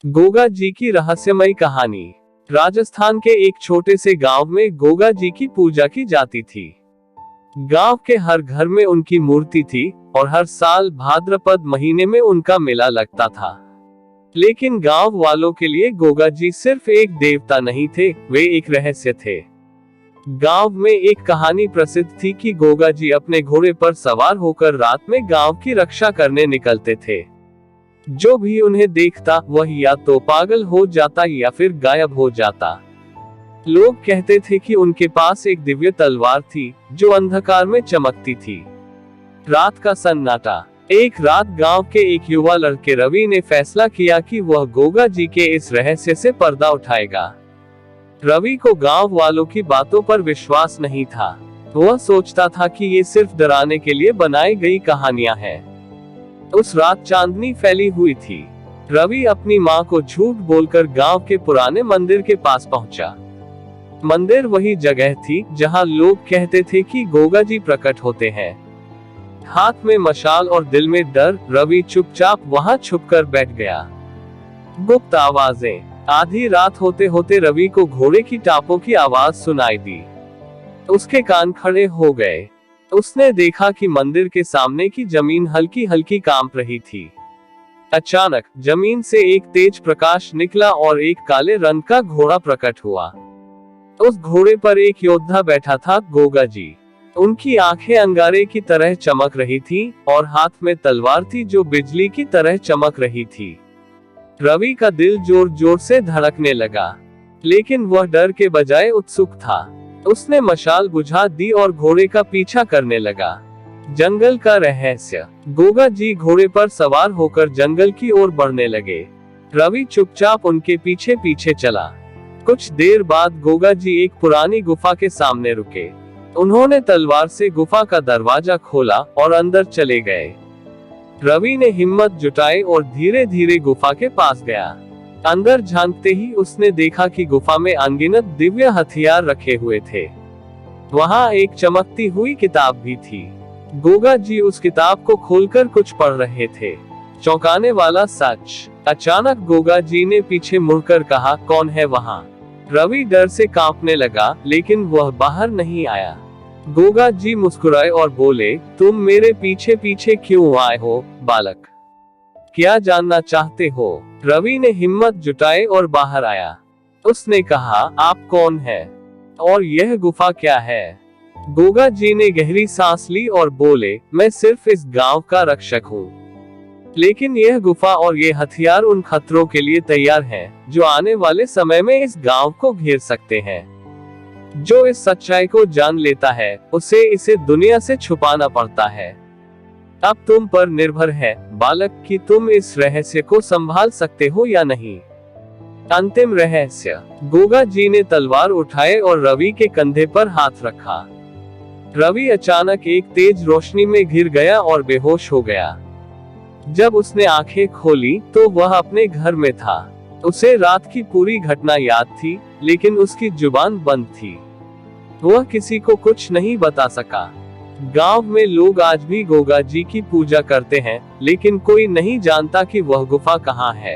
गोगा जी की रहस्यमयी कहानी। राजस्थान के एक छोटे से गांव में गोगा जी की पूजा की जाती थी। गांव के हर घर में उनकी मूर्ति थी और हर साल भाद्रपद महीने में उनका मेला लगता था। लेकिन गांव वालों के लिए गोगा जी सिर्फ एक देवता नहीं थे, वे एक रहस्य थे। गांव में एक कहानी प्रसिद्ध थी कि गोगा जी अपने घोड़े पर सवार होकर रात में गांव की रक्षा करने निकलते थे। जो भी उन्हें देखता वह या तो पागल हो जाता या फिर गायब हो जाता। लोग कहते थे कि उनके पास एक दिव्य तलवार थी जो अंधकार में चमकती थी। रात का सन्नाटा। एक रात गांव के एक युवा लड़के रवि ने फैसला किया कि वह गोगा जी के इस रहस्य से पर्दा उठाएगा। रवि को गांव वालों की बातों पर विश्वास नहीं था। वह सोचता था कि ये सिर्फ डराने के लिए बनाई गई कहानियां हैं। उस रात चांदनी फैली हुई थी। रवि अपनी माँ को झूठ बोलकर गांव के पुराने मंदिर के पास पहुंचा। मंदिर वही जगह थी जहां लोग कहते थे कि गोगा जी प्रकट होते हैं। हाथ में मशाल और दिल में डर, रवि चुपचाप वहां छुपकर बैठ गया। गुप्त आवाजें। आधी रात होते होते रवि को घोड़े की टापों की आवाज सुनाई दी। उसके कान खड़े हो गए। उसने देखा कि मंदिर के सामने की जमीन हल्की हल्की कांप रही थी। अचानक जमीन से एक तेज प्रकाश निकला और एक काले रंग का घोड़ा प्रकट हुआ। उस घोड़े पर एक योद्धा बैठा था, गोगा जी। उनकी आंखें अंगारे की तरह चमक रही थी और हाथ में तलवार थी जो बिजली की तरह चमक रही थी। रवि का दिल जोर जोर से धड़कने लगा, लेकिन वह डर के बजाय उत्सुक था। उसने मशाल बुझा दी और घोड़े का पीछा करने लगा। जंगल का रहस्य। गोगा जी घोड़े पर सवार होकर जंगल की ओर बढ़ने लगे। रवि चुपचाप उनके पीछे पीछे चला। कुछ देर बाद गोगा जी एक पुरानी गुफा के सामने रुके। उन्होंने तलवार से गुफा का दरवाजा खोला और अंदर चले गए। रवि ने हिम्मत जुटाई और धीरे धीरे गुफा के पास गया। अंदर झांकते ही उसने देखा कि गुफा में अनगिनत दिव्य हथियार रखे हुए थे। वहां एक चमकती हुई किताब भी थी। गोगा जी उस किताब को खोलकर कुछ पढ़ रहे थे। चौंकाने वाला सच। अचानक गोगा जी ने पीछे मुड़कर कहा, कौन है वहां? रवि डर से कांपने लगा, लेकिन वह बाहर नहीं आया। गोगा जी मुस्कुराए और बोले, तुम मेरे पीछे पीछे क्यों आए हो, बालक? क्या जानना चाहते हो? रवि ने हिम्मत जुटाई और बाहर आया। उसने कहा, आप कौन है और यह गुफा क्या है? गोगा जी ने गहरी सांस ली और बोले, मैं सिर्फ इस गांव का रक्षक हूँ, लेकिन यह गुफा और ये हथियार उन खतरों के लिए तैयार हैं जो आने वाले समय में इस गांव को घेर सकते हैं। जो इस सच्चाई को जान लेता है उसे इसे दुनिया से छुपाना पड़ता है। अब तुम पर निर्भर है, बालक, कि तुम इस रहस्य को संभाल सकते हो या नहीं। अंतिम रहस्य। गोगा जी ने तलवार उठाए और रवि के कंधे पर हाथ रखा। रवि अचानक एक तेज रोशनी में घिर गया और बेहोश हो गया। जब उसने आंखें खोली तो वह अपने घर में था। उसे रात की पूरी घटना याद थी, लेकिन उसकी जुबान बंद थी। वह किसी को कुछ नहीं बता सका। गांव में लोग आज भी गोगा जी की पूजा करते हैं, लेकिन कोई नहीं जानता कि वह गुफा कहाँ है।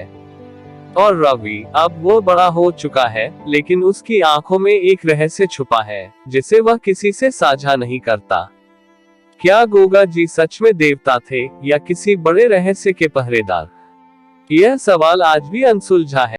और रवि, अब वो बड़ा हो चुका है, लेकिन उसकी आंखों में एक रहस्य छुपा है जिसे वह किसी से साझा नहीं करता। क्या गोगा जी सच में देवता थे या किसी बड़े रहस्य के पहरेदार? यह सवाल आज भी अनसुलझा है।